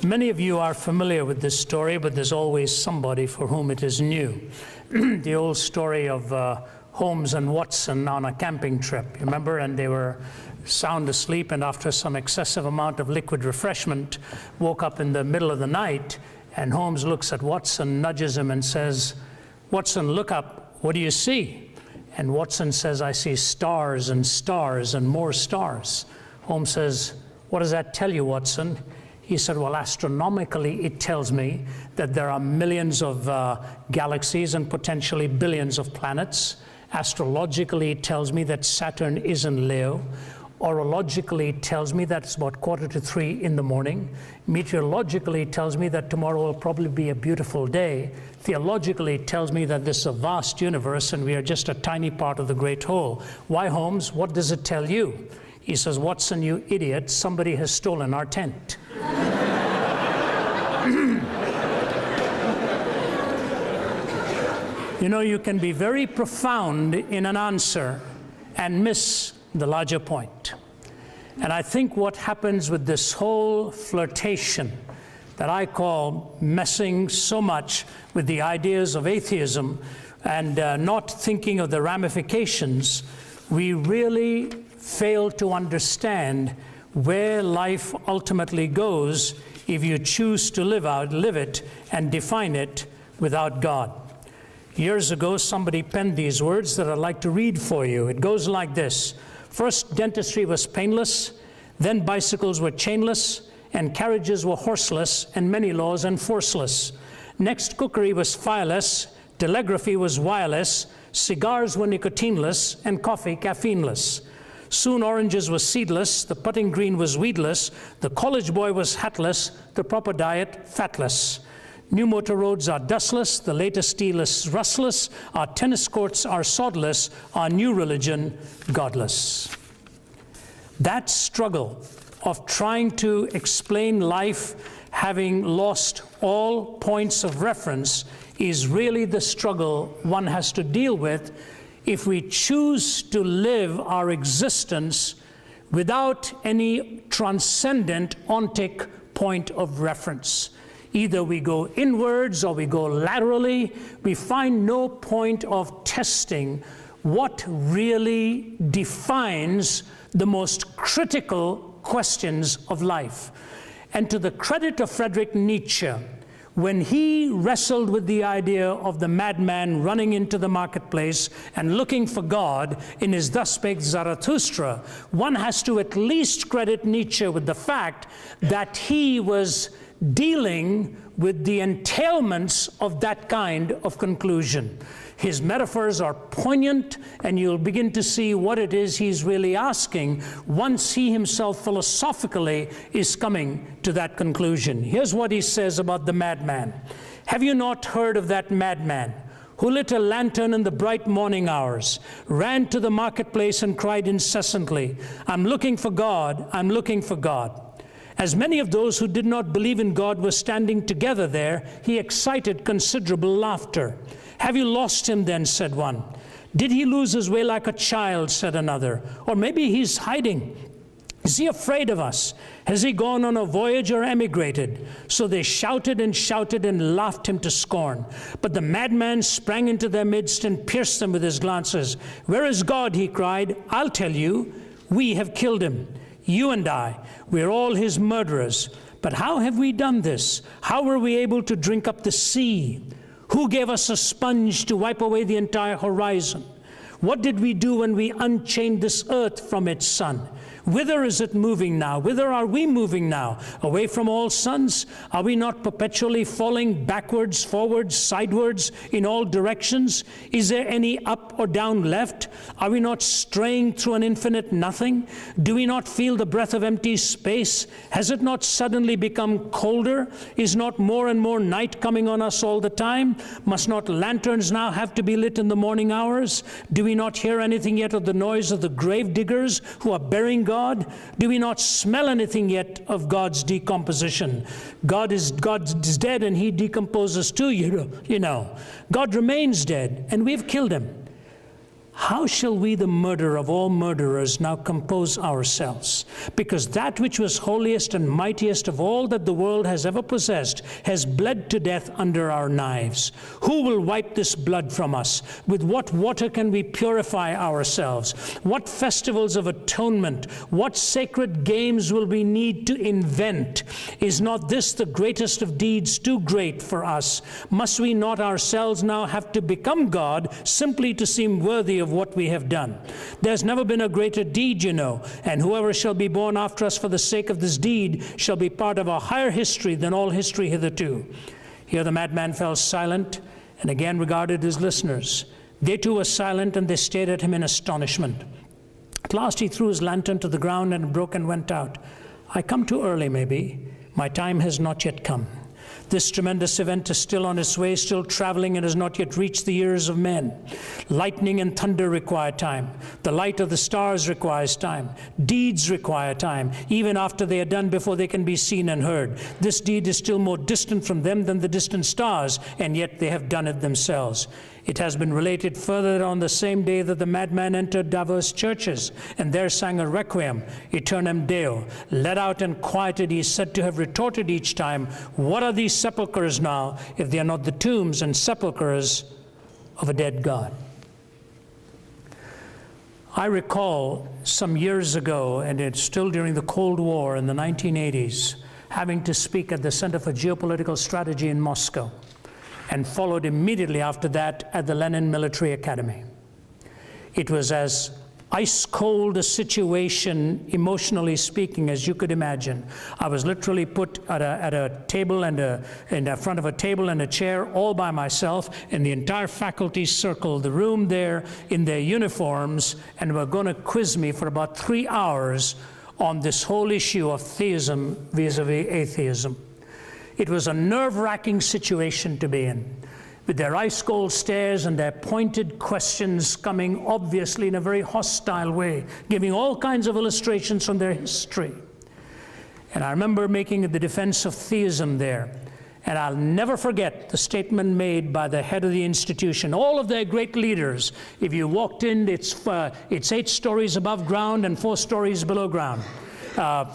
Many of you are familiar with this story, but there's always somebody for whom it is new. The old story of Holmes and Watson on a camping trip, you remember? And they were sound asleep, and after some excessive amount of liquid refreshment, woke up in the middle of the night, and Holmes looks at Watson, nudges him and says, "Watson, look up, what do you see?" And Watson says, "I see stars and stars and more stars." Holmes says, "What does that tell you, Watson?" He said, "Well, astronomically, it tells me that there are millions of galaxies and potentially billions of planets. Astrologically, it tells me that Saturn is in Leo. Orologically, it tells me that it's about 2:45 in the morning. Meteorologically, it tells me that tomorrow will probably be a beautiful day. Theologically, it tells me that this is a vast universe and we are just a tiny part of the great whole. Why, Holmes, what does it tell you?" He says, "Watson, you idiot, somebody has stolen our tent." You know, you can be very profound in an answer and miss the larger point. And I think what happens with this whole flirtation that I call messing so much with the ideas of atheism and not thinking of the ramifications, we really fail to understand where life ultimately goes if you choose to live it and define it without God. Years ago, somebody penned these words that I'd like to read for you. It goes like this: "First, dentistry was painless, then bicycles were chainless, and carriages were horseless, and many laws enforceless. Next, cookery was fireless, telegraphy was wireless, cigars were nicotineless, and coffee caffeineless. Soon oranges were seedless, the putting green was weedless, the college boy was hatless, the proper diet fatless. New motor roads are dustless, the latest steel is rustless, our tennis courts are sodless, our new religion godless." That struggle of trying to explain life having lost all points of reference is really the struggle one has to deal with if we choose to live our existence without any transcendent ontic point of reference. Either we go inwards or we go laterally. We find no point of testing what really defines the most critical questions of life. And to the credit of Friedrich Nietzsche, when he wrestled with the idea of the madman running into the marketplace and looking for God in his Thus Spake Zarathustra, one has to at least credit Nietzsche with the fact that he was dealing with the entailments of that kind of conclusion. His metaphors are poignant, and you'll begin to see what it is he's really asking once he himself philosophically is coming to that conclusion. Here's what he says about the madman. "Have you not heard of that madman who lit a lantern in the bright morning hours, ran to the marketplace and cried incessantly, 'I'm looking for God, I'm looking for God.' As many of those who did not believe in God were standing together there, he excited considerable laughter. 'Have you lost him then?' said one. 'Did he lose his way like a child?' said another. 'Or maybe he's hiding. Is he afraid of us? Has he gone on a voyage or emigrated?' So they shouted and shouted and laughed him to scorn. But the madman sprang into their midst and pierced them with his glances. 'Where is God?' he cried. 'I'll tell you. We have killed him. You and I, we're all his murderers. But how have we done this? How were we able to drink up the sea? Who gave us a sponge to wipe away the entire horizon? What did we do when we unchained this earth from its sun? Whither is it moving now? Whither are we moving now? Away from all suns? Are we not perpetually falling backwards, forwards, sidewards, in all directions? Is there any up or down left? Are we not straying through an infinite nothing? Do we not feel the breath of empty space? Has it not suddenly become colder? Is not more and more night coming on us all the time? Must not lanterns now have to be lit in the morning hours? Do we not hear anything yet of the noise of the grave diggers who are burying God? Do we not smell anything yet of God's decomposition? God is dead and he decomposes too, you know. God remains dead and we've killed him. how shall we, the murderer of all murderers, now compose ourselves? Because that which was holiest and mightiest of all that the world has ever possessed has bled to death under our knives. Who will wipe this blood from us? With what water can we purify ourselves? What festivals of atonement, what sacred games will we need to invent? Is not this the greatest of deeds, too great for us? Must we not ourselves now have to become God simply to seem worthy of what we have done? There's never been a greater deed, you know, and whoever shall be born after us for the sake of this deed shall be part of a higher history than all history hitherto. Here the madman fell silent and again regarded his listeners. They too were silent, and they stared at him in astonishment. At last he threw his lantern to the ground and broke and went out. I come too early, maybe. My time has not yet come. This tremendous event is still on its way, still traveling, and has not yet reached the ears of men. Lightning and thunder require time. The light of the stars requires time. Deeds require time, even after they are done, before they can be seen and heard. This deed is still more distant from them than the distant stars, and yet they have done it themselves. It has been related further that on the same day that the madman entered diverse churches, and there sang a requiem, Aeternam Deo. Let out and quieted, he is said to have retorted each time, what are these sepulchres now, if they are not the tombs and sepulchres of a dead God? I recall some years ago, and it's still during the Cold War in the 1980s, having to speak at the Center for Geopolitical Strategy in Moscow, and followed immediately after that at the Lenin Military Academy. It was as ice-cold a situation, emotionally speaking, as you could imagine. I was literally put at a table and in front of a table and a chair all by myself, and the entire faculty circled the room there in their uniforms, and were going to quiz me for about 3 hours on this whole issue of theism vis-a-vis atheism. It was a nerve-wracking situation to be in, with their ice-cold stares and their pointed questions coming obviously in a very hostile way, giving all kinds of illustrations from their history. And I remember making the defense of theism there. And I'll never forget the statement made by the head of the institution. All of their great leaders, if you walked in, it's 8 stories above ground and 4 stories below ground.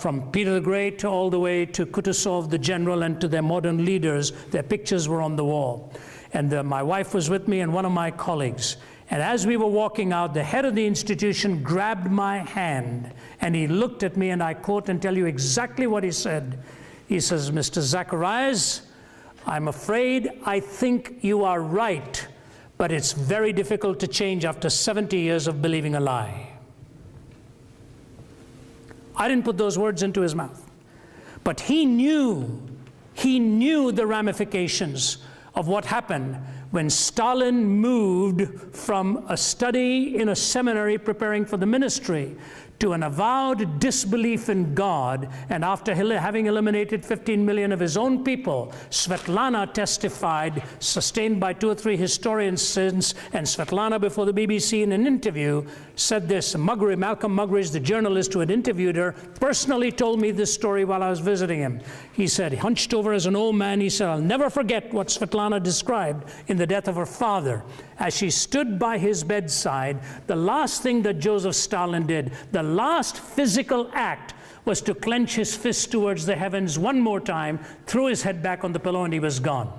From Peter the Great all the way to Kutuzov the general and to their modern leaders, their pictures were on the wall. And my wife was with me and one of my colleagues. And as we were walking out, the head of the institution grabbed my hand and he looked at me, and I quote and tell you exactly what he said. He says, Mr. Zacharias, I'm afraid I think you are right, but it's very difficult to change after 70 years of believing a lie. I didn't put those words into his mouth, but he knew the ramifications of what happened when Stalin moved from a study in a seminary preparing for the ministry to an avowed disbelief in God, and after having eliminated 15 million of his own people, Svetlana testified, sustained by 2 or 3 historians since, and Svetlana before the BBC in an interview said this. Malcolm Muggeridge, the journalist who had interviewed her, personally told me this story while I was visiting him. He said, hunched over as an old man, he said, I'll never forget what Svetlana described in the death of her father. As she stood by his bedside, the last thing that Joseph Stalin did, the last physical act, was to clench his fist towards the heavens one more time, threw his head back on the pillow, and he was gone.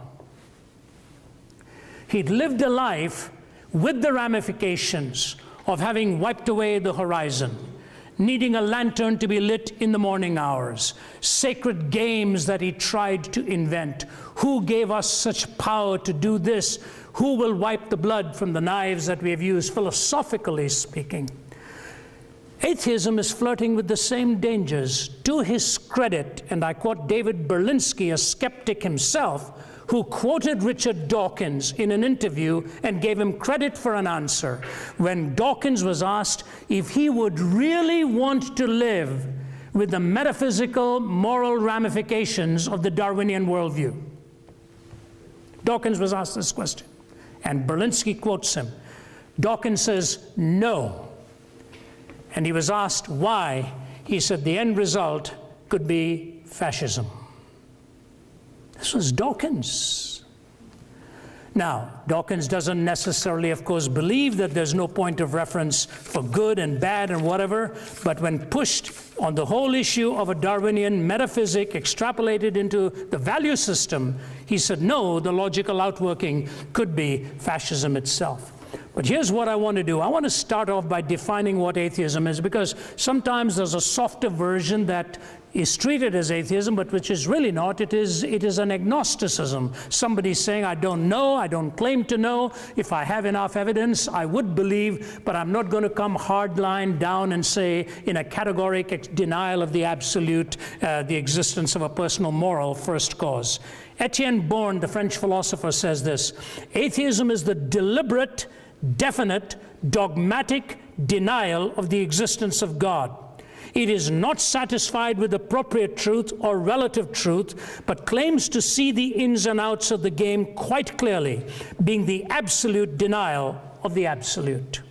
He'd lived a life with the ramifications of having wiped away the horizon, needing a lantern to be lit in the morning hours, sacred games that he tried to invent. Who gave us such power to do this? Who will wipe the blood from the knives that we have used, philosophically speaking? Atheism is flirting with the same dangers. To his credit, and I quote David Berlinski, a skeptic himself, who quoted Richard Dawkins in an interview and gave him credit for an answer. When Dawkins was asked if he would really want to live with the metaphysical, moral ramifications of the Darwinian worldview. Dawkins was asked this question, and Berlinski quotes him. Dawkins says, no. And he was asked why. He said the end result could be fascism. This was Dawkins. Now, Dawkins doesn't necessarily, of course, believe that there's no point of reference for good and bad and whatever, but when pushed on the whole issue of a Darwinian metaphysic extrapolated into the value system, he said, no, the logical outworking could be fascism itself. But here's what I want to do. I want to start off by defining what atheism is, because sometimes there's a softer version that is treated as atheism, but which is really not. It is an agnosticism. Somebody saying, I don't know, I don't claim to know. If I have enough evidence, I would believe, but I'm not going to come hardline down and say in a categoric denial of the absolute, the existence of a personal moral first cause. Etienne Born, the French philosopher, says this: atheism is the deliberate, definite, dogmatic denial of the existence of God. It is not satisfied with appropriate truth or relative truth, but claims to see the ins and outs of the game quite clearly, being the absolute denial of the absolute.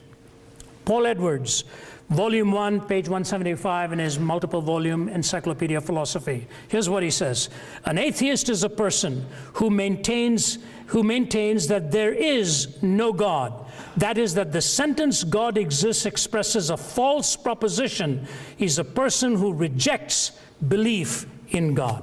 Paul Edwards, Volume 1, page 175 in his multiple-volume Encyclopedia of Philosophy. Here's what he says: an atheist is a person who maintains that there is no God. That is, that the sentence God exists expresses a false proposition. He's a person who rejects belief in God.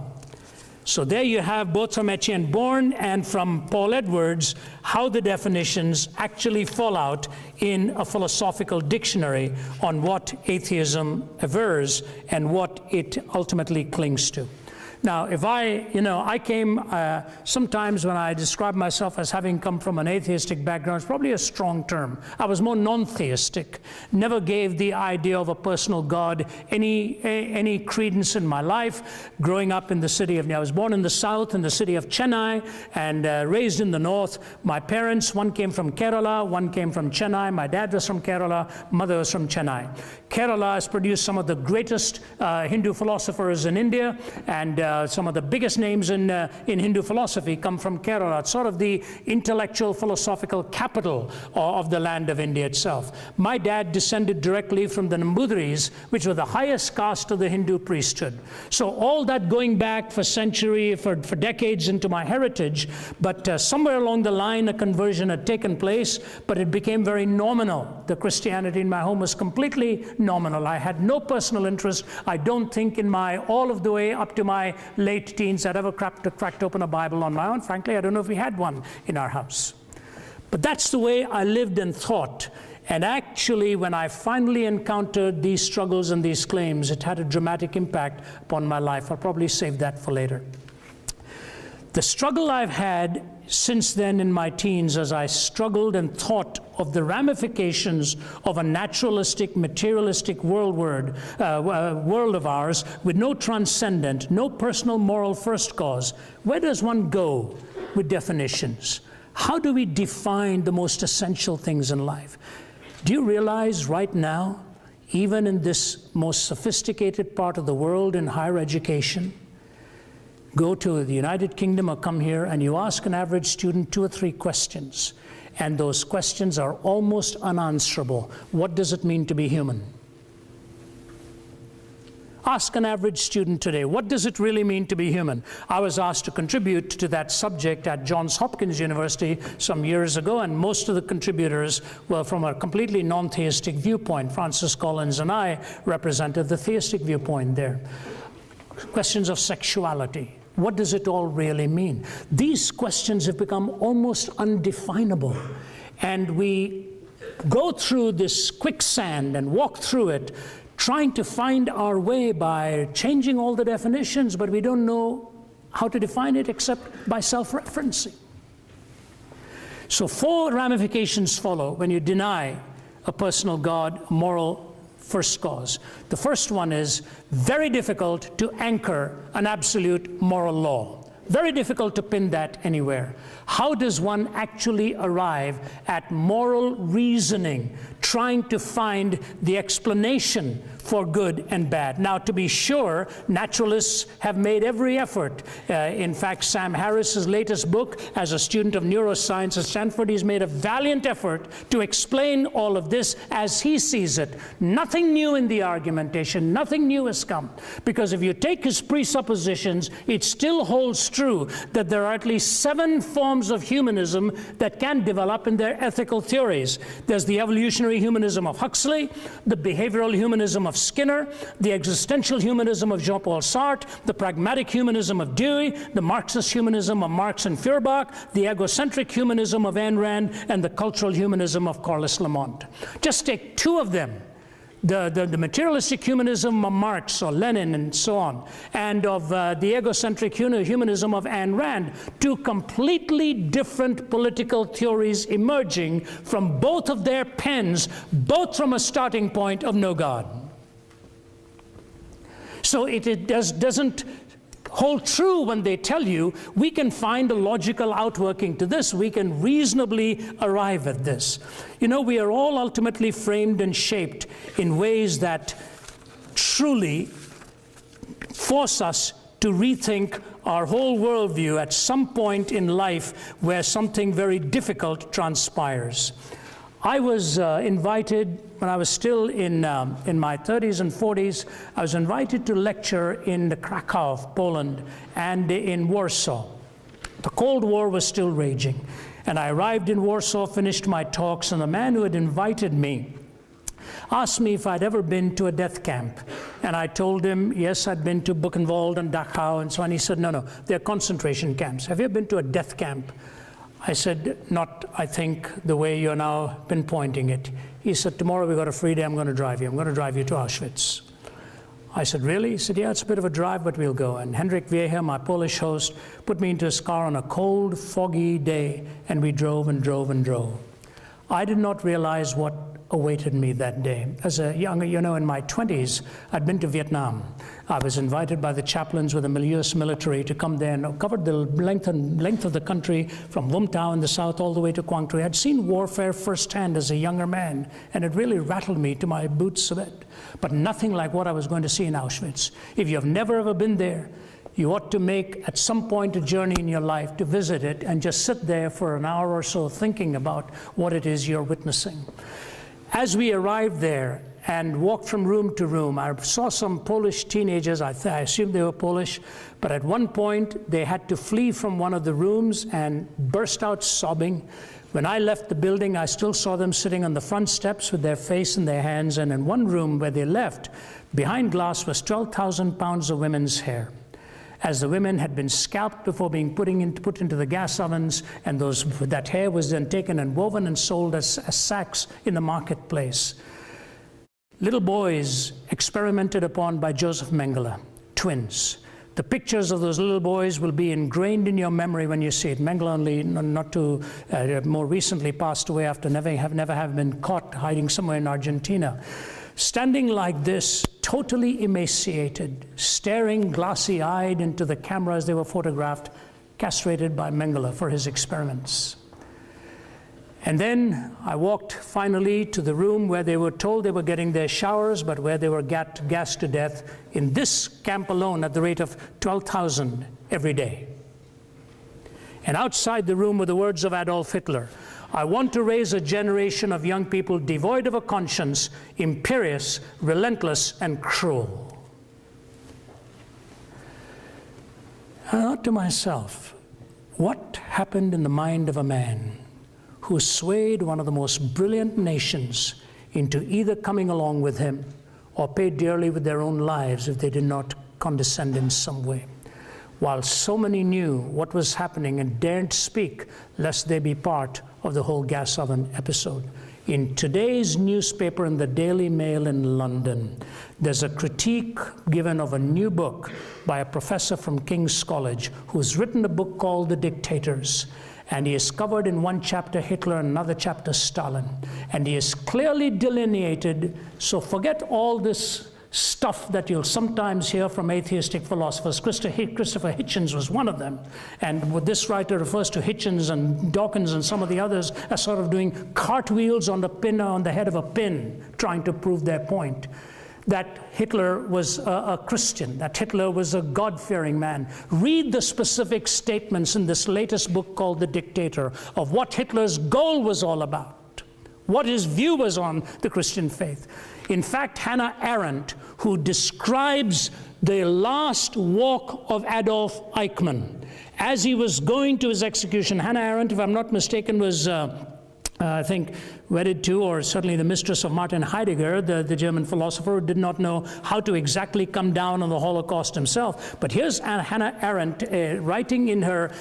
So there you have, both from Etienne Born and from Paul Edwards, how the definitions actually fall out in a philosophical dictionary on what atheism avers and what it ultimately clings to. Now, if I came, sometimes when I describe myself as having come from an atheistic background, it's probably a strong term. I was more non-theistic, never gave the idea of a personal God any credence in my life. Growing up in the city of, I was born in the south, in the city of Chennai, and raised in the north. My parents, one came from Kerala, one came from Chennai. My dad was from Kerala, mother was from Chennai. Kerala has produced some of the greatest Hindu philosophers in India, and some of the biggest names in Hindu philosophy come from Kerala. It's sort of the intellectual philosophical capital of the land of India itself. My dad descended directly from the Nambudris, which were the highest caste of the Hindu priesthood. So all that going back for decades into my heritage, but somewhere along the line a conversion had taken place, but it became very nominal. The Christianity in my home was completely nominal. I had no personal interest. I don't think in all of the way up to my late teens I'd ever cracked open a Bible on my own. Frankly, I don't know if we had one in our house. But that's the way I lived and thought. And actually, when I finally encountered these struggles and these claims, it had a dramatic impact upon my life. I'll probably save that for later. The struggle I've had since then in my teens, as I struggled and thought of the ramifications of a naturalistic, materialistic world of ours with no transcendent, no personal moral first cause, where does one go with definitions? How do we define the most essential things in life? Do you realize right now, even in this most sophisticated part of the world in higher education, go to the United Kingdom or come here and you ask an average student 2 or 3 questions, and those questions are almost unanswerable. What does it mean to be human? Ask an average student today, what does it really mean to be human? I was asked to contribute to that subject at Johns Hopkins University some years ago, and most of the contributors were from a completely non-theistic viewpoint. Francis Collins and I represented the theistic viewpoint there. Questions of sexuality. What does it all really mean? These questions have become almost undefinable. And we go through this quicksand and walk through it, trying to find our way by changing all the definitions, but we don't know how to define it except by self-referencing. So 4 ramifications follow when you deny a personal God, a moral first cause. The first one is very difficult to anchor an absolute moral law. Very difficult to pin that anywhere. How does one actually arrive at moral reasoning, trying to find the explanation for good and bad. Now, to be sure, naturalists have made every effort. In fact, Sam Harris's latest book, as a student of neuroscience at Stanford, he's made a valiant effort to explain all of this as he sees it. Nothing new in the argumentation, nothing new has come. Because if you take his presuppositions, it still holds true that there are at least 7 forms of humanism that can develop in their ethical theories. There's the evolutionary humanism of Huxley, the behavioral humanism of Skinner, the existential humanism of Jean-Paul Sartre, the pragmatic humanism of Dewey, the Marxist humanism of Marx and Feuerbach, the egocentric humanism of Ayn Rand, and the cultural humanism of Carlos Lamont. Just take 2 of them. The materialistic humanism of Marx or Lenin and so on, and of the egocentric humanism of Ayn Rand, 2 completely different political theories emerging from both of their pens, both from a starting point of no God. So it doesn't hold true when they tell you we can find a logical outworking to this, we can reasonably arrive at this. You know, we are all ultimately framed and shaped in ways that truly force us to rethink our whole worldview at some point in life where something very difficult transpires. I was invited, when I was still in my 30s and 40s, I was invited to lecture in Krakow, Poland, and in Warsaw. The Cold War was still raging. And I arrived in Warsaw, finished my talks, and the man who had invited me asked me if I'd ever been to a death camp. And I told him, yes, I'd been to Buchenwald and Dachau and so on. He said, no, they're concentration camps. Have you ever been to a death camp? I said, not, I think, the way you're now pinpointing it. He said, tomorrow we got a free day, I'm going to drive you. I'm going to drive you to Auschwitz. I said, really? He said, yeah, it's a bit of a drive, but we'll go. And Hendrik Wiehe, my Polish host, put me into his car on a cold, foggy day, and we drove and drove and drove. I did not realize what awaited me that day. As a young, in my 20s, I'd been to Vietnam. I was invited by the chaplains with the US military to come there and covered the length of the country from Vung Tau in the south all the way to Quang Tri. I'd seen warfare firsthand as a younger man, and it really rattled me to my boots a bit. But nothing like what I was going to see in Auschwitz. If you've never ever been there, you ought to make at some point a journey in your life to visit it and just sit there for an hour or so thinking about what it is you're witnessing. As we arrived there and walked from room to room, I saw some Polish teenagers, I assumed they were Polish, but at one point they had to flee from one of the rooms and burst out sobbing. When I left the building, I still saw them sitting on the front steps with their face in their hands, and in one room where they left, behind glass was 12,000 pounds of women's hair, as the women had been scalped before being put into the gas ovens, and that hair was then taken and woven and sold as sacks in the marketplace. Little boys experimented upon by Joseph Mengele, twins. The pictures of those little boys will be ingrained in your memory when you see it. Mengele only not too more recently passed away after never have been caught hiding somewhere in Argentina. Standing like this, totally emaciated, staring glassy-eyed into the camera as they were photographed, castrated by Mengele for his experiments. And then I walked finally to the room where they were told they were getting their showers, but where they were gassed to death in this camp alone at the rate of 12,000 every day. And outside the room were the words of Adolf Hitler: I want to raise a generation of young people devoid of a conscience, imperious, relentless, and cruel. I thought to myself, what happened in the mind of a man who swayed one of the most brilliant nations into either coming along with him or pay dearly with their own lives if they did not condescend in some way? While so many knew what was happening and daren't speak lest they be part of the whole gas oven episode. In today's newspaper, in the Daily Mail in London, there's a critique given of a new book by a professor from King's College who's written a book called The Dictators. And he has covered in one chapter Hitler, another chapter Stalin. And he has clearly delineated, so forget all this stuff that you'll sometimes hear from atheistic philosophers. Christopher Hitchens was one of them. And what this writer refers to Hitchens and Dawkins and some of the others as sort of doing cartwheels on the head of a pin, trying to prove their point. that Hitler was a Christian, that Hitler was a God-fearing man. Read the specific statements in this latest book called The Dictator of what Hitler's goal was all about, what his view was on the Christian faith. In fact, Hannah Arendt, who describes the last walk of Adolf Eichmann as he was going to his execution. Hannah Arendt, if I'm not mistaken, was I think wedded to, or certainly the mistress of Martin Heidegger, the German philosopher, who did not know how to exactly come down on the Holocaust himself. But here's Hannah Arendt writing in her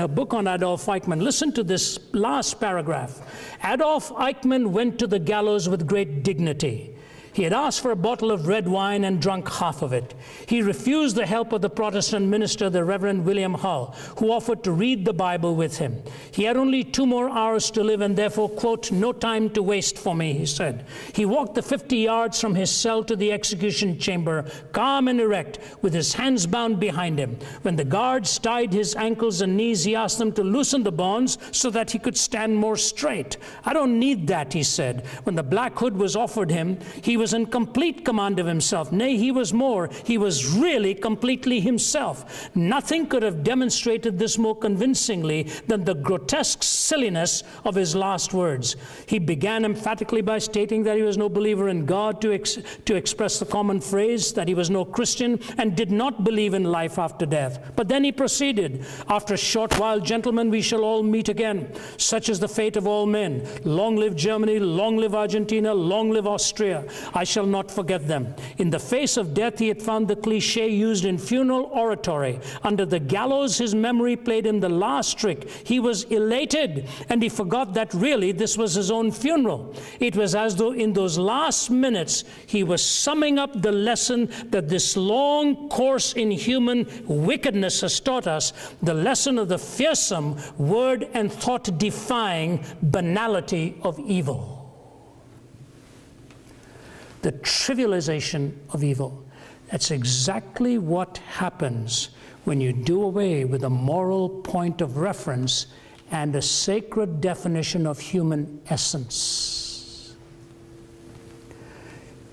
book on Adolf Eichmann. Listen to this last paragraph. Adolf Eichmann went to the gallows with great dignity. He had asked for a bottle of red wine and drunk half of it. He refused the help of the Protestant minister, the Reverend William Hull, who offered to read the Bible with him. He had only 2 more hours to live and therefore, quote, "no time to waste for me," he said. He walked the 50 yards from his cell to the execution chamber, calm and erect, with his hands bound behind him. When the guards tied his ankles and knees, he asked them to loosen the bonds so that he could stand more straight. "I don't need that," he said. When the black hood was offered him, he was in complete command of himself. Nay, he was more. He was really completely himself. Nothing could have demonstrated this more convincingly than the grotesque silliness of his last words. He began emphatically by stating that he was no believer in God, to express the common phrase that he was no Christian and did not believe in life after death. But then he proceeded, "After a short while, gentlemen, we shall all meet again. Such is the fate of all men. Long live Germany, long live Argentina, long live Austria. I shall not forget them." In the face of death, he had found the cliche used in funeral oratory. Under the gallows, his memory played him the last trick. He was elated, and he forgot that really this was his own funeral. It was as though in those last minutes, he was summing up the lesson that this long course in human wickedness has taught us, the lesson of the fearsome, word and thought-defying banality of evil. The trivialization of evil. That's exactly what happens when you do away with a moral point of reference and a sacred definition of human essence.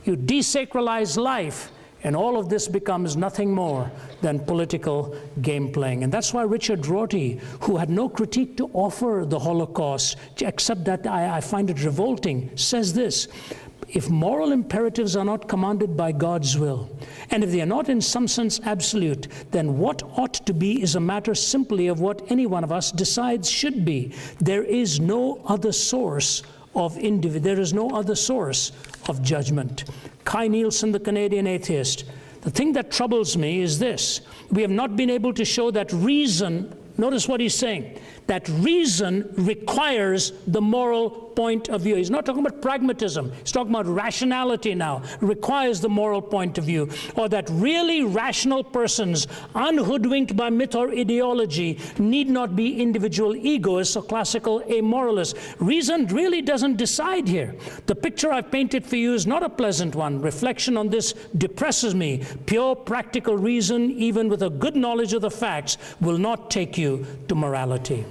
You desacralize life, and all of this becomes nothing more than political game playing. And that's why Richard Rorty, who had no critique to offer the Holocaust, except that I find it revolting, says this: if moral imperatives are not commanded by God's will, and if they are not in some sense absolute, then what ought to be is a matter simply of what any one of us decides should be. There is no other source of judgment. Kai Nielsen, the Canadian atheist. The thing that troubles me is this: we have not been able to show that reason, notice what he's saying, that reason requires the moral point of view. He's not talking about pragmatism. He's talking about rationality now. Requires the moral point of view. Or that really rational persons, unhoodwinked by myth or ideology, need not be individual egoists or classical amoralists. Reason really doesn't decide here. The picture I've painted for you is not a pleasant one. Reflection on this depresses me. Pure practical reason, even with a good knowledge of the facts, will not take you to morality.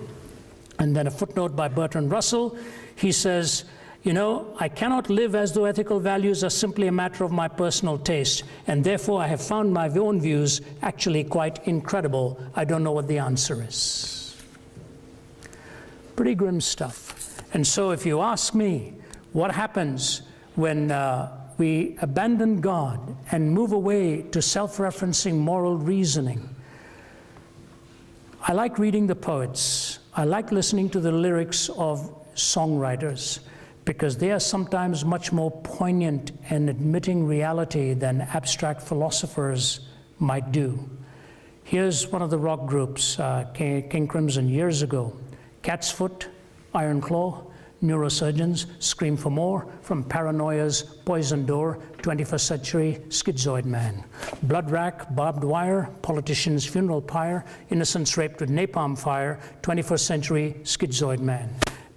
And then a footnote by Bertrand Russell. He says, you know, I cannot live as though ethical values are simply a matter of my personal taste, and therefore I have found my own views actually quite incredible. I don't know what the answer is. Pretty grim stuff. And so if you ask me, what happens when we abandon God and move away to self-referencing moral reasoning? I like reading the poets. I like listening to the lyrics of songwriters, because they are sometimes much more poignant in admitting reality than abstract philosophers might do. Here's one of the rock groups, King Crimson, years ago. Cat's Foot, Iron Claw, Neurosurgeons, Scream for More, From Paranoia's Poison Door, 21st Century Schizoid Man. Blood Rack, Barbed Wire, Politician's Funeral Pyre, Innocents Raped with Napalm Fire, 21st Century Schizoid Man.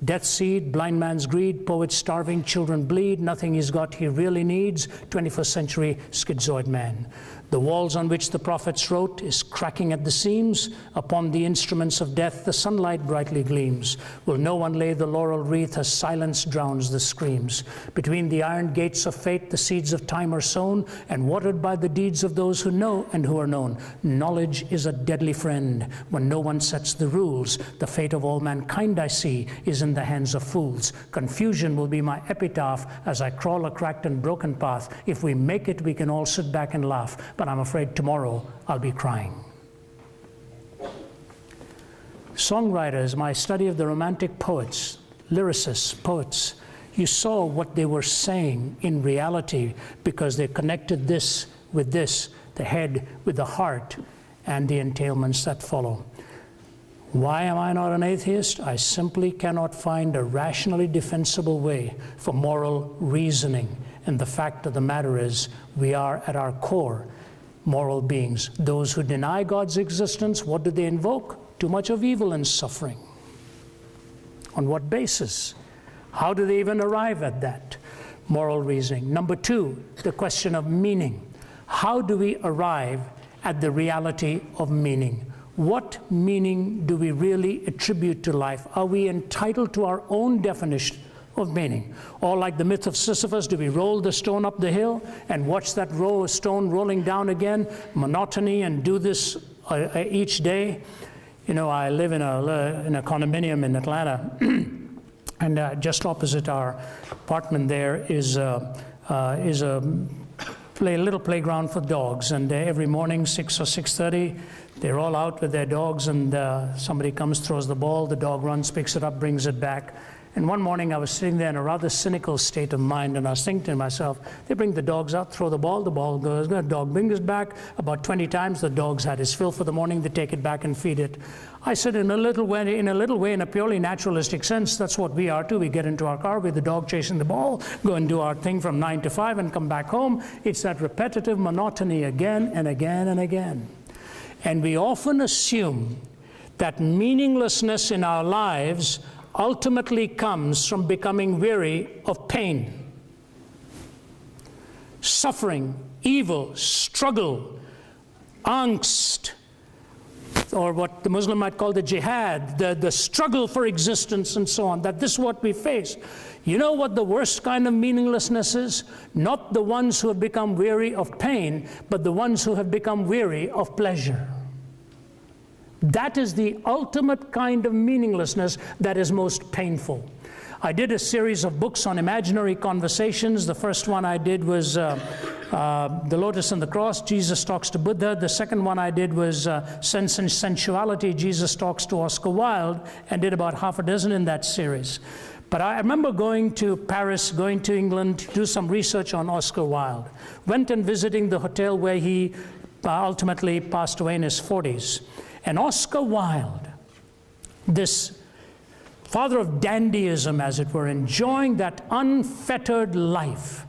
Death Seed, Blind Man's Greed, Poets Starving, Children Bleed, Nothing He's Got He Really Needs, 21st Century Schizoid Man. The walls on which the prophets wrote is cracking at the seams. Upon the instruments of death the sunlight brightly gleams. Will no one lay the laurel wreath as silence drowns the screams? Between the iron gates of fate the seeds of time are sown, and watered by the deeds of those who know and who are known. Knowledge is a deadly friend when no one sets the rules. The fate of all mankind, I see, is in the hands of fools. Confusion will be my epitaph as I crawl a cracked and broken path. If we make it, we can all sit back and laugh, but I'm afraid tomorrow I'll be crying. Songwriters, my study of the romantic poets, lyricists, poets, you saw what they were saying in reality because they connected this with this, the head with the heart, and the entailments that follow. Why am I not an atheist? I simply cannot find a rationally defensible way for moral reasoning. And the fact of the matter is, we are at our core moral beings. Those who deny God's existence, what do they invoke? Too much of evil and suffering. On what basis? How do they even arrive at that? Moral reasoning. Number two, the question of meaning. How do we arrive at the reality of meaning? What meaning do we really attribute to life? Are we entitled to our own definition of meaning? Or like the myth of Sisyphus, do we roll the stone up the hill and watch that row of stone rolling down again, monotony, and do this each day? You know, I live in a condominium in Atlanta, and just opposite our apartment there is a little playground for dogs, and every morning 6 or 6:30 they're all out with their dogs, and somebody comes, throws the ball, the dog runs, picks it up, brings it back. And one morning I was sitting there in a rather cynical state of mind, and I was thinking to myself, they bring the dogs out, throw the ball goes, the dog brings it back. About 20 times the dog's had his fill for the morning, they take it back and feed it. I said, in a little way, in a purely naturalistic sense, that's what we are too. We get into our car with the dog chasing the ball, go and do our thing from 9 to 5 and come back home. It's that repetitive monotony again and again and again. And we often assume that meaninglessness in our lives ultimately comes from becoming weary of pain, suffering, evil, struggle, angst, or what the Muslim might call the jihad, the struggle for existence and so on, that this is what we face. You know what the worst kind of meaninglessness is? Not the ones who have become weary of pain, but the ones who have become weary of pleasure. That is the ultimate kind of meaninglessness that is most painful. I did a series of books on imaginary conversations. The first one I did was The Lotus and the Cross, Jesus Talks to Buddha. The second one I did was Sense and Sensuality, Jesus Talks to Oscar Wilde, and did about half a dozen in that series. But I remember going to Paris, going to England to do some research on Oscar Wilde. Went and visiting the hotel where he ultimately passed away in his 40s. And Oscar Wilde, this father of dandyism, as it were, enjoying that unfettered life,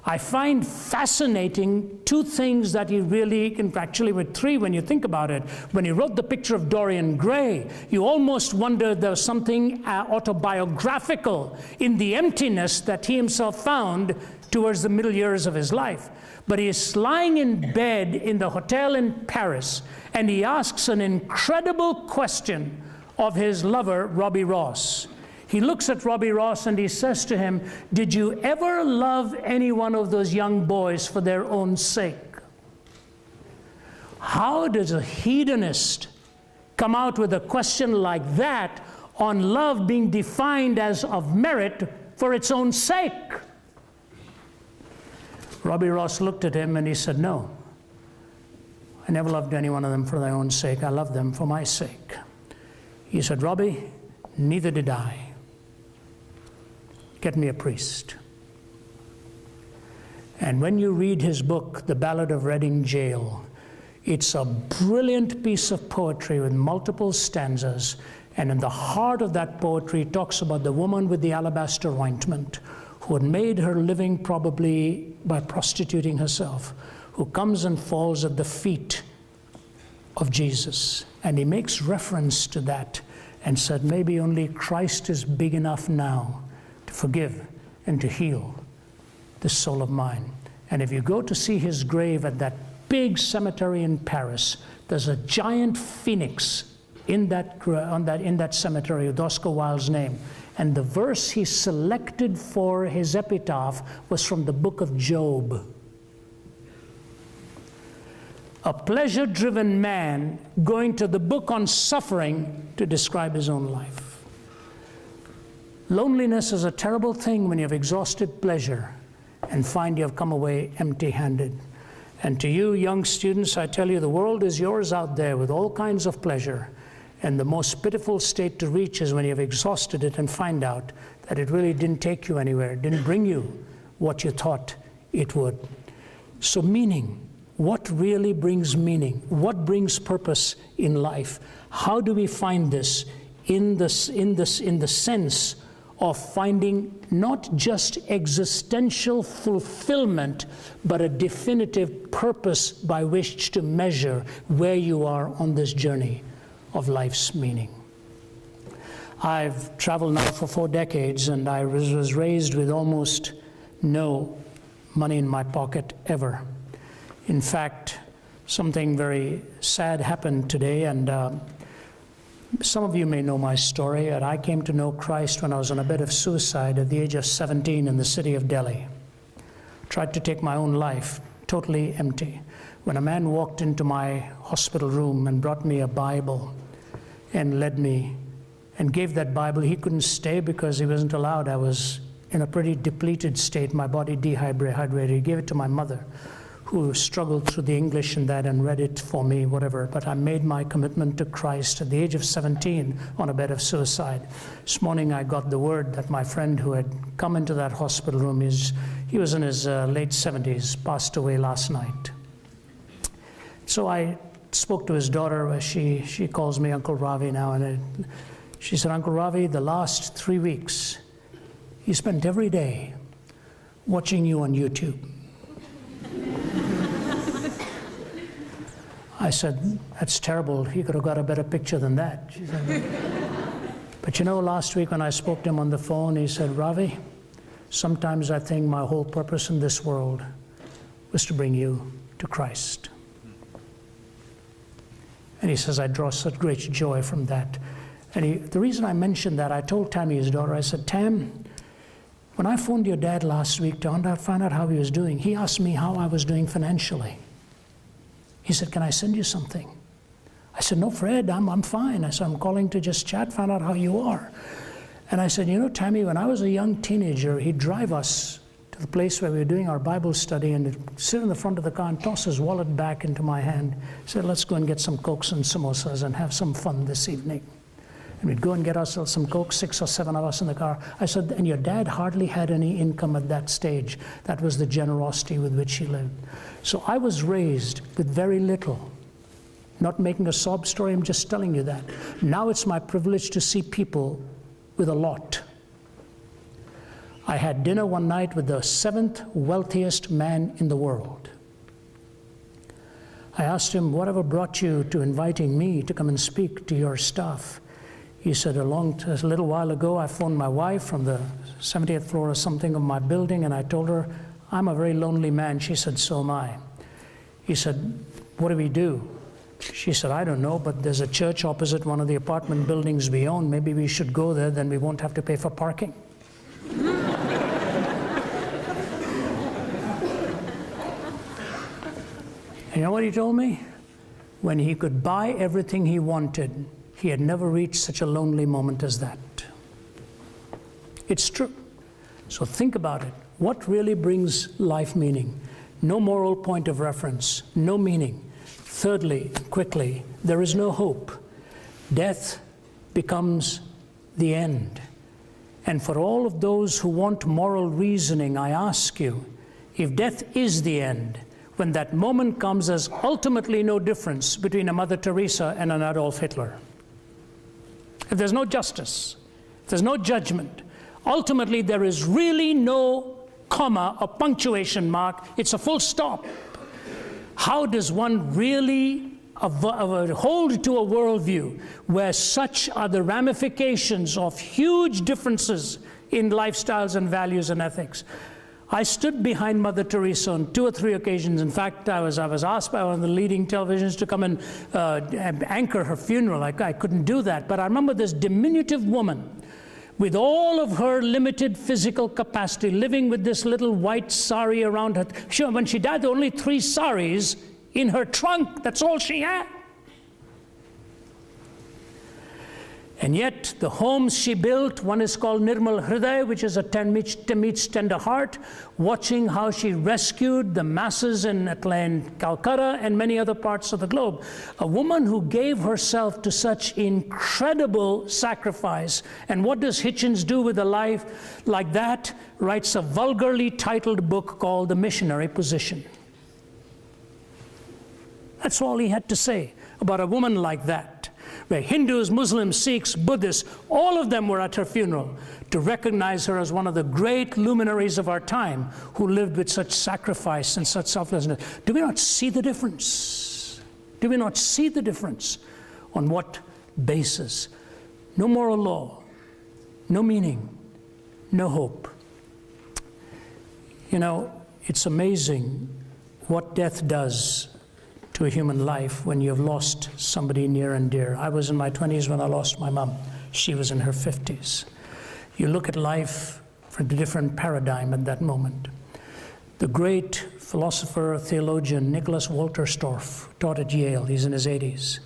I find fascinating two things that he really, actually with three when you think about it. When he wrote the picture of Dorian Gray, you almost wonder there was something autobiographical in the emptiness that he himself found towards the middle years of his life. But he is lying in bed in the hotel in Paris, and he asks an incredible question of his lover, Robbie Ross. He looks at Robbie Ross and he says to him, "Did you ever love any one of those young boys for their own sake?" How does a hedonist come out with a question like that on love being defined as of merit for its own sake? Robbie Ross looked at him and he said, "No, I never loved any one of them for their own sake. I loved them for my sake." He said, "Robbie, neither did I. Get me a priest." And when you read his book, The Ballad of Reading Gaol, it's a brilliant piece of poetry with multiple stanzas. And in the heart of that poetry, it talks about the woman with the alabaster ointment, who had made her living probably by prostituting herself, who comes and falls at the feet of Jesus. And he makes reference to that and said, maybe only Christ is big enough now to forgive and to heal this soul of mine. And if you go to see his grave at that big cemetery in Paris. There's a giant phoenix in that cemetery with Oscar Wilde's name. And the verse he selected for his epitaph was from the book of Job. A pleasure-driven man going to the book on suffering to describe his own life. Loneliness is a terrible thing when you've exhausted pleasure and find you've come away empty-handed. And to you young students, I tell you, the world is yours out there with all kinds of pleasure. And the most pitiful state to reach is when you've exhausted it and find out that it really didn't take you anywhere, it didn't bring you what you thought it would. So meaning. What really brings meaning? What brings purpose in life? How do we find this in the sense of finding not just existential fulfillment, but a definitive purpose by which to measure where you are on this journey of life's meaning? I've traveled now for 4 decades, and I was raised with almost no money in my pocket ever. In fact, something very sad happened today, and some of you may know my story. And I came to know Christ when I was on a bed of suicide at the age of 17 in the city of Delhi. Tried to take my own life, totally empty. When a man walked into my hospital room and brought me a Bible and led me and gave that Bible, he couldn't stay because he wasn't allowed. I was in a pretty depleted state, my body dehydrated. He gave it to my mother, who struggled through the English in that and read it for me, whatever. But I made my commitment to Christ at the age of 17 on a bed of suicide. This morning I got the word that my friend who had come into that hospital room, he was in his late 70s, passed away last night. So I spoke to his daughter. She calls me Uncle Ravi now, and she said, Uncle Ravi, the last 3 weeks, he spent every day watching you on YouTube. I said, that's terrible. He could have got a better picture than that. She said, but you know, last week when I spoke to him on the phone, he said, Ravi, sometimes I think my whole purpose in this world was to bring you to Christ. And he says, I draw such great joy from that. And the reason I mentioned that, I told Tammy, his daughter, I said, Tam, when I phoned your dad last week to find out how he was doing, he asked me how I was doing financially. He said, can I send you something? I said, no, Fred, I'm fine. I said, I'm calling to just chat, find out how you are. And I said, you know, Tammy, when I was a young teenager, he'd drive us to the place where we were doing our Bible study and he'd sit in the front of the car and toss his wallet back into my hand. He said, let's go and get some Cokes and samosas and have some fun this evening. And we'd go and get ourselves some Coke, 6 or 7 of us in the car. I said, and your dad hardly had any income at that stage. That was the generosity with which he lived. So I was raised with very little. Not making a sob story, I'm just telling you that. Now it's my privilege to see people with a lot. I had dinner one night with the 7th wealthiest man in the world. I asked him, whatever brought you to inviting me to come and speak to your staff? He said, a little while ago, I phoned my wife from the 70th floor or something of my building, and I told her, I'm a very lonely man. She said, so am I. He said, what do we do? She said, I don't know, but there's a church opposite one of the apartment buildings we own. Maybe we should go there, then we won't have to pay for parking. And you know what he told me? When he could buy everything he wanted, he had never reached such a lonely moment as that. It's true. So think about it. What really brings life meaning? No moral point of reference, no meaning. Thirdly, quickly, there is no hope. Death becomes the end. And for all of those who want moral reasoning, I ask you, if death is the end, when that moment comes, there's ultimately no difference between a Mother Teresa and an Adolf Hitler. If there's no justice, if there's no judgment, ultimately there is really no comma or punctuation mark, it's a full stop. How does one really hold to a worldview where such are the ramifications of huge differences in lifestyles and values and ethics? I stood behind Mother Teresa on 2 or 3 occasions. In fact, I was asked by one of the leading televisions to come and anchor her funeral. I couldn't do that. But I remember this diminutive woman with all of her limited physical capacity, living with this little white sari around her. When she died, there were only 3 saris in her trunk. That's all she had. And yet, the homes she built, one is called Nirmal Hriday, which is a meets tender heart, watching how she rescued the masses in Calcutta and many other parts of the globe. A woman who gave herself to such incredible sacrifice. And what does Hitchens do with a life like that? Writes a vulgarly titled book called The Missionary Position. That's all he had to say about a woman like that, where Hindus, Muslims, Sikhs, Buddhists, all of them were at her funeral to recognize her as one of the great luminaries of our time who lived with such sacrifice and such selflessness. Do we not see the difference? Do we not see the difference? On what basis? No moral law, no meaning, no hope. You know, it's amazing what death does to a human life when you have lost somebody near and dear. I was in my 20s when I lost my mom. She was in her 50s. You look at life from a different paradigm at that moment. The great philosopher, theologian, Nicholas Wolterstorff, taught at Yale. He's in his 80s.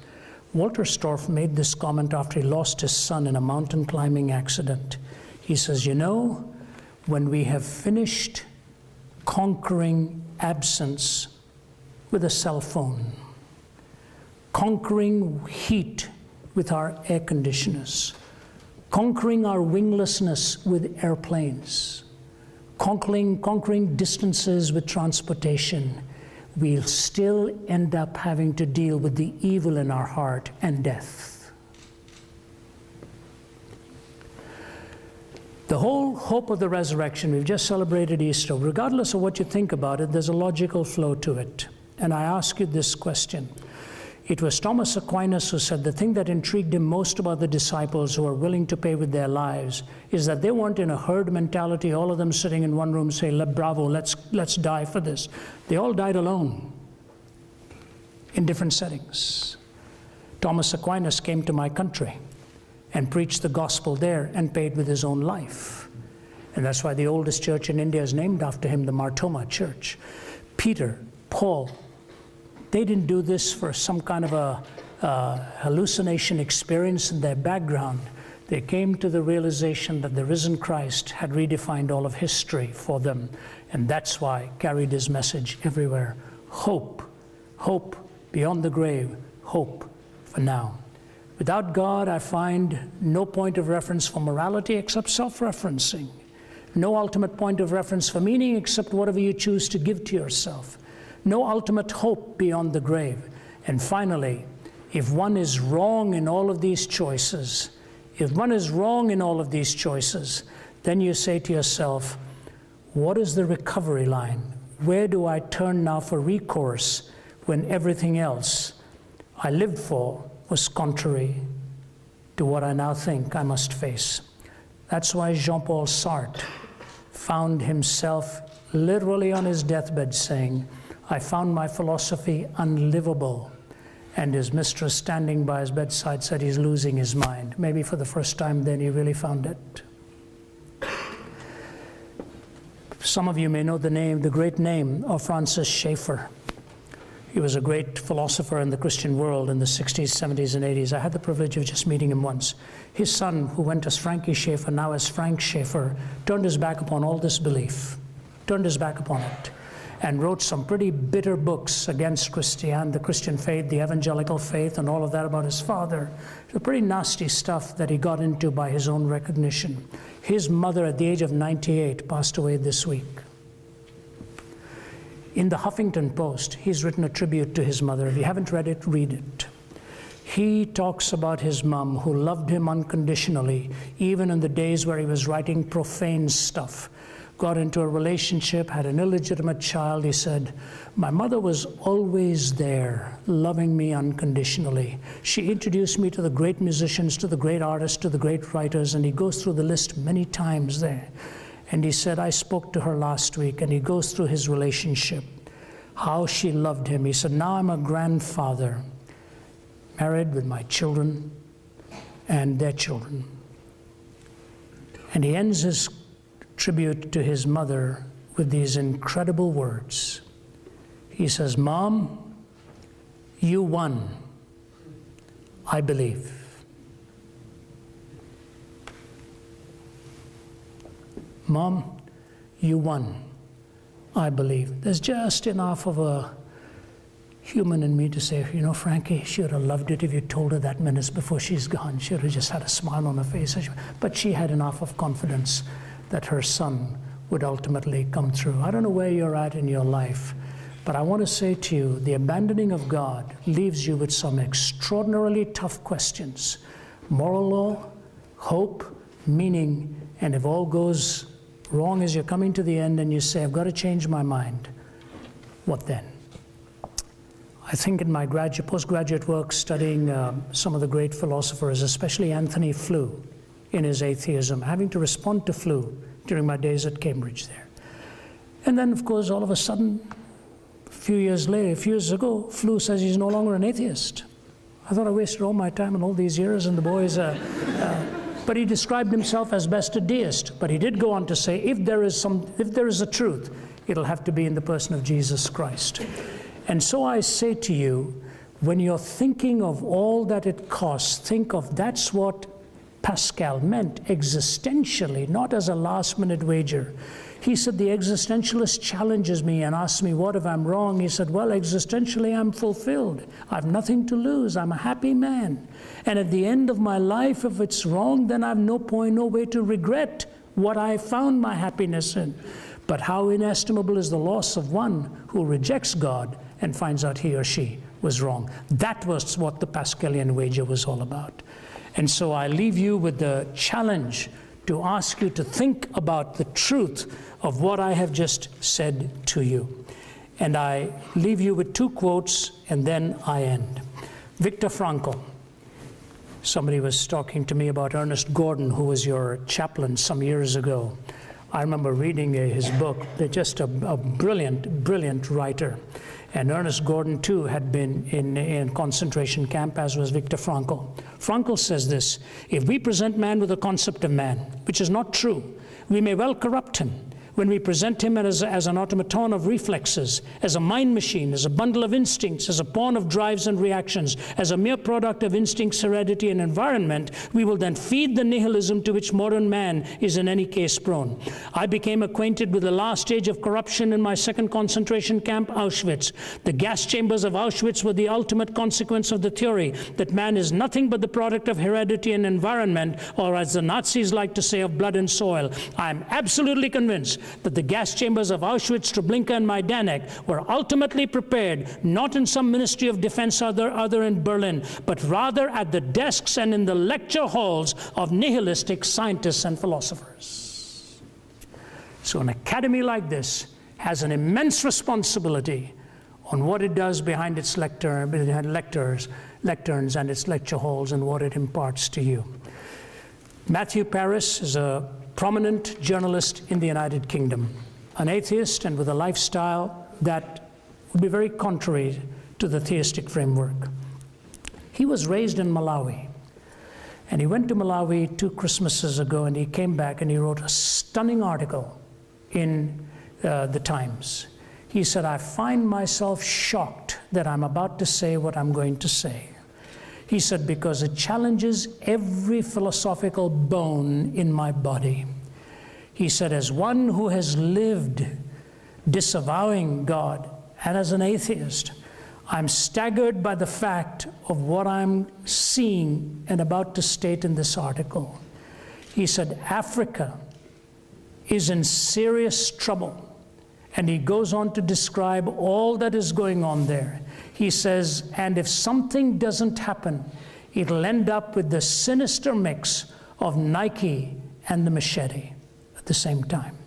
Wolterstorff made this comment after he lost his son in a mountain climbing accident. He says, you know, when we have finished conquering absence with a cell phone, conquering heat with our air conditioners, conquering our winglessness with airplanes, conquering distances with transportation, we'll still end up having to deal with the evil in our heart and death. The whole hope of the resurrection, we've just celebrated Easter. Regardless of what you think about it, there's a logical flow to it. And I ask you this question. It was Thomas Aquinas who said the thing that intrigued him most about the disciples who are willing to pay with their lives is that they weren't in a herd mentality, all of them sitting in one room saying, bravo, let's die for this. They all died alone in different settings. Thomas Aquinas came to my country and preached the gospel there and paid with his own life. And that's why the oldest church in India is named after him, the Mar Thoma Church. Peter, Paul, they didn't do this for some kind of a hallucination experience in their background. They came to the realization that the risen Christ had redefined all of history for them. And that's why carried his message everywhere. Hope, hope beyond the grave, hope for now. Without God, I find no point of reference for morality except self-referencing. No ultimate point of reference for meaning except whatever you choose to give to yourself. No ultimate hope beyond the grave. And finally, if one is wrong in all of these choices, then you say to yourself, what is the recovery line? Where do I turn now for recourse when everything else I lived for was contrary to what I now think I must face? That's why Jean-Paul Sartre found himself literally on his deathbed saying, I found my philosophy unlivable. And his mistress standing by his bedside said he's losing his mind. Maybe for the first time then he really found it. Some of you may know the great name of Francis Schaeffer. He was a great philosopher in the Christian world in the 60s, 70s, and 80s. I had the privilege of just meeting him once. His son, who went as Frankie Schaeffer, now as Frank Schaeffer, turned his back upon all this belief, turned his back upon it, and wrote some pretty bitter books against the Christian faith, the evangelical faith, and all of that about his father. The pretty nasty stuff that he got into by his own recognition. His mother, at the age of 98, passed away this week. In the Huffington Post, he's written a tribute to his mother. If you haven't read it, read it. He talks about his mom, who loved him unconditionally, even in the days where he was writing profane stuff. Got into a relationship, had an illegitimate child. He said, my mother was always there, loving me unconditionally. She introduced me to the great musicians, to the great artists, to the great writers, and he goes through the list many times there. And he said, I spoke to her last week, and he goes through his relationship, how she loved him. He said, now I'm a grandfather, married with my children and their children. And he ends his tribute to his mother with these incredible words. He says, Mom, you won. I believe. Mom, you won. I believe. There's just enough of a human in me to say, you know, Frankie, she would have loved it if you told her that minutes before she's gone. She would have just had a smile on her face. But she had enough of confidence that her son would ultimately come through. I don't know where you're at in your life, but I want to say to you, the abandoning of God leaves you with some extraordinarily tough questions. Moral law, hope, meaning, and if all goes wrong as you're coming to the end and you say, I've got to change my mind, what then? I think in my postgraduate work studying some of the great philosophers, especially Anthony Flew in his atheism, having to respond to Flew during my days at Cambridge there. And then, of course, all of a sudden, a few years ago, Flew says he's no longer an atheist. I thought I wasted all my time and all these years, and the boys, but he described himself as best a deist. But he did go on to say, if there is a truth, it'll have to be in the person of Jesus Christ. And so I say to you, when you're thinking of all that it costs, think of that's what Pascal meant existentially, not as a last-minute wager. He said, the existentialist challenges me and asks me, what if I'm wrong? He said, well, existentially, I'm fulfilled. I've nothing to lose. I'm a happy man. And at the end of my life, if it's wrong, then I've no way to regret what I found my happiness in. But how inestimable is the loss of one who rejects God and finds out he or she was wrong. That was what the Pascalian wager was all about. And so I leave you with the challenge to ask you to think about the truth of what I have just said to you. And I leave you with two quotes, and then I end. Viktor Frankl. Somebody was talking to me about Ernest Gordon, who was your chaplain some years ago. I remember reading his book. They're just a brilliant, brilliant writer. And Ernest Gordon, too, had been in concentration camp, as was Viktor Frankl. Frankl says this, if we present man with a concept of man, which is not true, we may well corrupt him. When we present him as an automaton of reflexes, as a mind machine, as a bundle of instincts, as a pawn of drives and reactions, as a mere product of instincts, heredity, and environment, we will then feed the nihilism to which modern man is in any case prone. I became acquainted with the last stage of corruption in my second concentration camp, Auschwitz. The gas chambers of Auschwitz were the ultimate consequence of the theory that man is nothing but the product of heredity and environment, or as the Nazis like to say, of blood and soil. I am absolutely convinced that the gas chambers of Auschwitz, Treblinka, and Majdanek were ultimately prepared not in some Ministry of Defense other in Berlin, but rather at the desks and in the lecture halls of nihilistic scientists and philosophers. So an academy like this has an immense responsibility on what it does behind its lecterns and its lecture halls and what it imparts to you. Matthew Paris is a prominent journalist in the United Kingdom, an atheist and with a lifestyle that would be very contrary to the theistic framework. He was raised in Malawi, and he went to Malawi 2 Christmases ago, and he came back and he wrote a stunning article in the Times. He said, I find myself shocked that I'm about to say what I'm going to say. He said, because it challenges every philosophical bone in my body. He said, as one who has lived disavowing God and as an atheist, I'm staggered by the fact of what I'm seeing and about to state in this article. He said, Africa is in serious trouble. And he goes on to describe all that is going on there. He says, and if something doesn't happen, it'll end up with the sinister mix of Nike and the machete at the same time.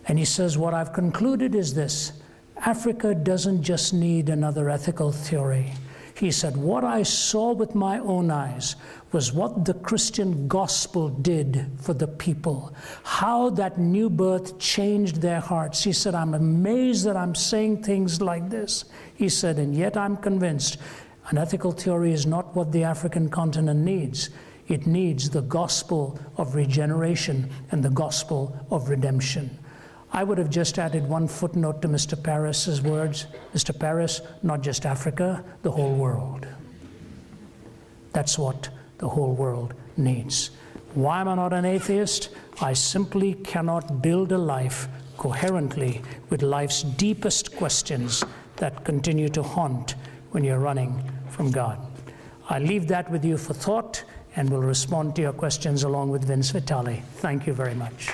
And he says, what I've concluded is this: Africa doesn't just need another ethical theory. He said, what I saw with my own eyes was what the Christian gospel did for the people, how that new birth changed their hearts. He said, I'm amazed that I'm saying things like this. He said, and yet I'm convinced an ethical theory is not what the African continent needs. It needs the gospel of regeneration and the gospel of redemption. I would have just added one footnote to Mr. Paris's words. Mr. Paris, not just Africa, the whole world. That's what the whole world needs. Why am I not an atheist? I simply cannot build a life coherently with life's deepest questions that continue to haunt when you're running from God. I leave that with you for thought, and will respond to your questions along with Vince Vitale. Thank you very much.